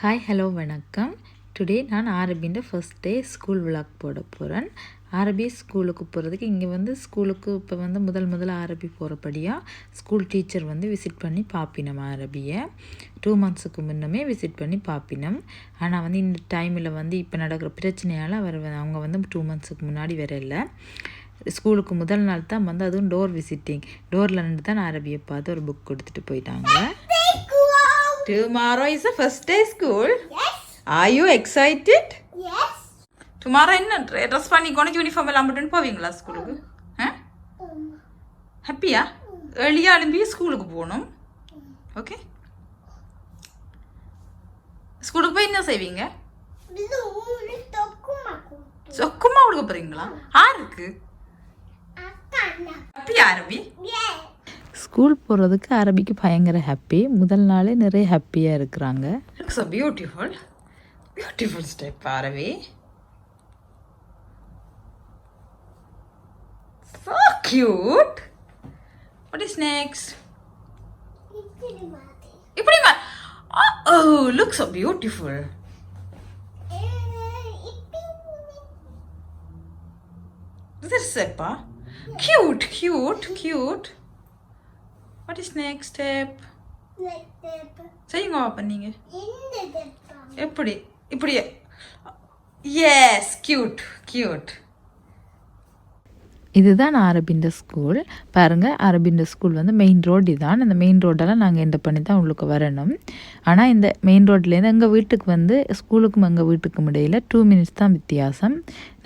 Hi hello வணக்கம். Today நான் ஆரபின்ற first day school vlog போட போகிறேன். அரபி ஸ்கூலுக்கு போகிறதுக்கு இங்கே ஸ்கூலுக்கு இப்போ முதல் அரபி போகிறபடியாக ஸ்கூல் டீச்சர் விசிட் பண்ணி பார்ப்பினோம். அரபியை 2 months முன்னமே விசிட் பண்ணி பார்ப்பினோம். ஆனால் இந்த டைமில் இப்போ நடக்கிற பிரச்சனையால் அவங்க 2 months முன்னாடி வரல. ஸ்கூலுக்கு முதல் நாள் தான் அதுவும் டோர் விசிட்டிங், டோரில் நின்று தான் அரபியை பார்த்து ஒரு புக் கொடுத்துட்டு போயிட்டாங்க. Tomorrow is the first day school. Yes. Are you excited? Yes. Tomorrow என்ன ட்ரெஸ் பண்ணிக்கோணும், யூனிஃபார்ம் எல்லாம் போட்டுன்னு போவீங்களா ஸ்கூலுக்கு? ஹாப்பியா? ஏர்லியாக எழும்பி ஸ்கூலுக்கு போகணும். ஓகே, ஸ்கூலுக்கு போய் என்ன செய்வீங்க? சொக்குமா கொடுக்க போறீங்களா? ஆருக்கு ஹாப்பியா அரபி? ஸ்கூல் போகிறதுக்கு அரபிக்கு பயங்கர ஹாப்பி. முதல் நாளே நிறைய ஹாப்பியாக இருக்கிறாங்க. இட்ஸ் அ பியூட்டிஃபுல் ஸ்டெப் அரபி. So cute. What is next? இப்படிமா. Oh, look so beautiful. This is step. Cute. What is next step? செய்யுங்க பாப்பா நீங்க. இப்படியே. Yes, cute. இதுதான் அரபின்ற ஸ்கூல். பாருங்கள், அரபின்ற ஸ்கூல் மெயின் ரோடு இதுதான். அந்த மெயின் ரோடெல்லாம் நாங்கள் என்டர் பண்ணி தான் உள்ளுக்கு வரணும். ஆனால் இந்த மெயின் ரோட்லேருந்து எங்கள் வீட்டுக்கு ஸ்கூலுக்கும் எங்கள் வீட்டுக்கும் இடையில் 2 minutes தான் வித்தியாசம்.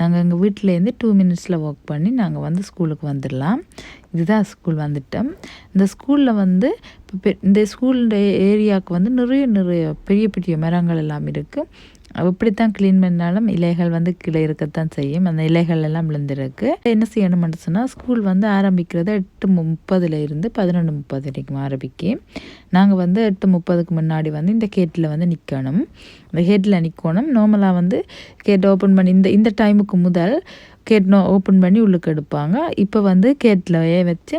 நாங்கள் எங்கள் வீட்டிலேருந்து 2 minutes வாக் பண்ணி நாங்கள் ஸ்கூலுக்கு வந்துடலாம். இதுதான் ஸ்கூல் வந்துட்டோம். இந்த ஸ்கூலில் இந்த ஸ்கூலுடைய ஏரியாவுக்கு நிறைய பெரிய மரங்கள் எல்லாம் இருக்குது. இப்படித்தான் க்ளீன் பண்ணாலும் இலைகள் கீழே இருக்கத்தான் செய்யும். அந்த இலைகள் எல்லாம் விழுந்துருக்கு. என்ன செய்யணும்னு சொன்னால், ஸ்கூல் ஆரம்பிக்கிறது 8:30 இருந்து 11:30 வரைக்கும் ஆரம்பிக்கு. நாங்கள் 8:30க்கு முன்னாடி இந்த கேட்டில் நிற்கணும். இந்த கேட்டில் நிற்கணும். நார்மலாக கேட் ஓப்பன் பண்ணி இந்த டைமுக்கு முதல் கேட் ஓப்பன் பண்ணி உள்ளுக்கு எடுப்பாங்க. இப்போ கேட்லேயே வச்சு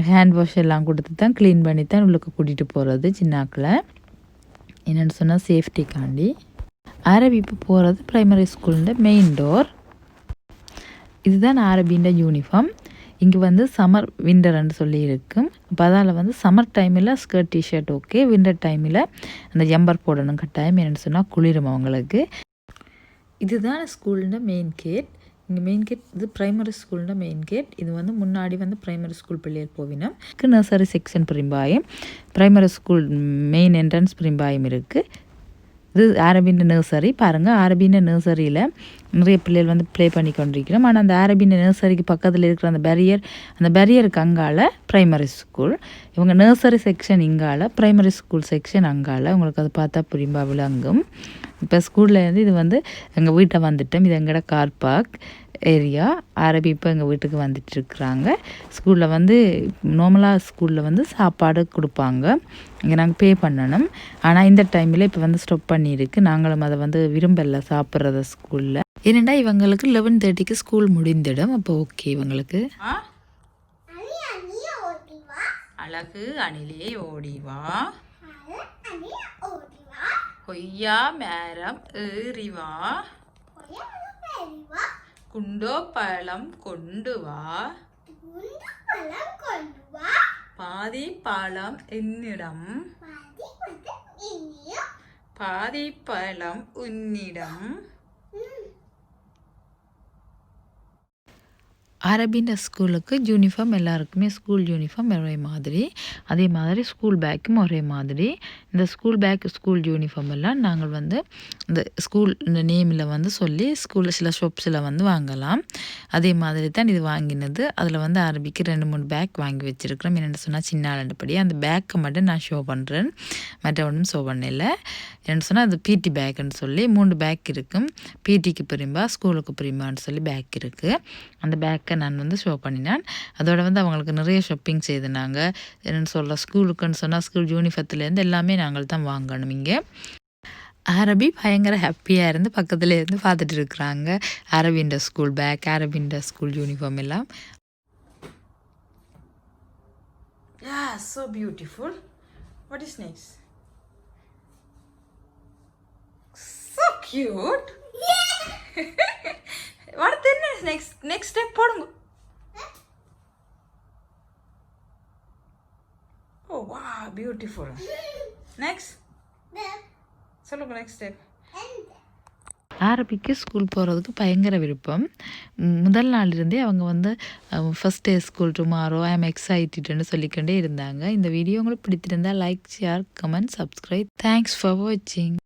ஹேண்ட் வாஷ் எல்லாம் கொடுத்து தான் க்ளீன் பண்ணி தான் உள்ளுக்கு கூட்டிகிட்டு போகிறது சின்னாக்கில். என்னென்னு சொன்னால் சேஃப்டிக்காண்டி. அரபி இப்போ போகிறது ப்ரைமரி ஸ்கூலுன்ற மெயின் டோர். இதுதான் அரபின்ற யூனிஃபார்ம். இங்கே சம்மர் விண்டர்ன்னு சொல்லி இருக்கும். இப்போ அதால் சம்மர் டைமில் ஸ்கர்ட் டிஷர்ட் ஓகே, விண்டர் டைமில் அந்த ஜம்பர் போடணும் கட்டாயம். என்னென்னு சொன்னால் குளிரும் அவங்களுக்கு. இதுதான் ஸ்கூலுன்ற மெயின் கேட். இங்கே மெயின் கேட் இது ப்ரைமரி ஸ்கூலுன்ற மெயின் கேட். இது முன்னாடி ப்ரைமரி ஸ்கூல் பிள்ளைகள் போவினோம். நர்சரி செக்ஷன் பிரிம்பாயம், ப்ரைமரி ஸ்கூல் மெயின் என்ட்ரன்ஸ் பிரிம்பாயம் இருக்குது. இது அரபின்ற நர்சரி. பாருங்கள், அரபின்ற நர்சரியில் நிறைய பிள்ளைகள் ப்ளே பண்ணி கொண்டிருக்கிறோம். ஆனால் அந்த அரபின்ற நர்சரிக்கு பக்கத்தில் இருக்கிற அந்த பேரியருக்கு அங்கால ப்ரைமரி ஸ்கூல். இவங்க நர்சரி செக்ஷன் இங்கால, ப்ரைமரி ஸ்கூல் செக்ஷன் அங்கால. உங்களுக்கு அதை பார்த்தா புரியும்பா விளங்கும். இப்போ ஸ்கூல்லேருந்து இது எங்கள் வீட்டை வந்துட்டோம். இது எங்களோட கார் பார்க் ஏரியா. அரபி இப்போ எங்கள் வீட்டுக்கு வந்துட்டுருக்குறாங்க. ஸ்கூலில் நார்மலாக ஸ்கூலில் சாப்பாடு கொடுப்பாங்க. இங்கே நாங்கள் பே பண்ணணும். ஆனால் இந்த டைமில் இப்போ ஸ்டாப் பண்ணியிருக்கு. நாங்களும் அதை விரும்பலை சாப்பிட்றத ஸ்கூலில். ஏனெண்டா இவங்களுக்கு 11:30க்கு ஸ்கூல் முடிந்துடும். அப்போ ஓகே இவங்களுக்கு. அழகு அணிலே ஓடிவா, கொய்யா மேரம் ஏறிவா, குண்டோ பழம் கொண்டு வா, பாதி பழம் என்னிடம், பாதி பழம் உன்னிடம். அரபின்ற ஸ்கூலுக்கு யூனிஃபார்ம் எல்லாருக்குமே ஸ்கூல் யூனிஃபார்ம் ஒரே மாதிரி. அதே மாதிரி ஸ்கூல் பேக்கும் ஒரே மாதிரி. இந்த ஸ்கூல் பேக் ஸ்கூல் யூனிஃபார்ம் எல்லாம் நாங்கள் இந்த ஸ்கூல் இந்த நேமில் சொல்லி ஸ்கூலில் சில ஷாப்ஸில் வாங்கலாம். அதே மாதிரி தான் இது வாங்கினது. அதில் அரபிக்கு 2-3 பேக் வாங்கி வச்சுருக்கிறோம். என்னென்னு சொன்னால் சின்ன ஆளுபடி அந்த பேக்கை மட்டும் நான் ஷோ பண்ணுறேன், மற்ற ஒன்றும் ஷோ பண்ணல. என்னென்னு சொன்னால் அது பிடி பேக்குன்னு சொல்லி 3 பேக் இருக்கும். பிடிக்கு பிரிம்பா, ஸ்கூலுக்கு பிரிம்பான்னு சொல்லி பேக் இருக்குது. அந்த பேக் நான் ஷோ பண்ணினேன். அதோட அவங்களுக்கு நிறைய ஷாப்பிங் செய்துனாங்க. என்னென்னு சொல்ல, ஸ்கூலுக்குன்னு சொன்னால் ஸ்கூல் யூனிஃபார்த்துலேருந்து எல்லாமே நாங்கள் தான் வாங்கணும். இங்கே அரபி பயங்கர ஹாப்பியாக இருந்து பக்கத்தில் இருந்து பார்த்துட்டு இருக்கிறாங்க. அரபின்ற ஸ்கூல் பேக், அரபின்ற ஸ்கூல் யூனிஃபார்ம் எல்லாம். Yeah, so beautiful. What is next? cute. What then next step போடுங்க. Oh wow, beautiful. Next. சொல்லுங்க next step. ஆரபிக்கு ஸ்கூல் போகிறதுக்கு பயங்கர விருப்பம். முதல் நாளிலிருந்தே அவங்க வந்து first day school tomorrow I am எக்ஸைட்டட்னு சொல்லிக்கொண்டே இருந்தாங்க. இந்த வீடியோ உங்களுக்கு பிடித்திருந்தால் like, share, comment, subscribe. Thanks for வாட்சிங்.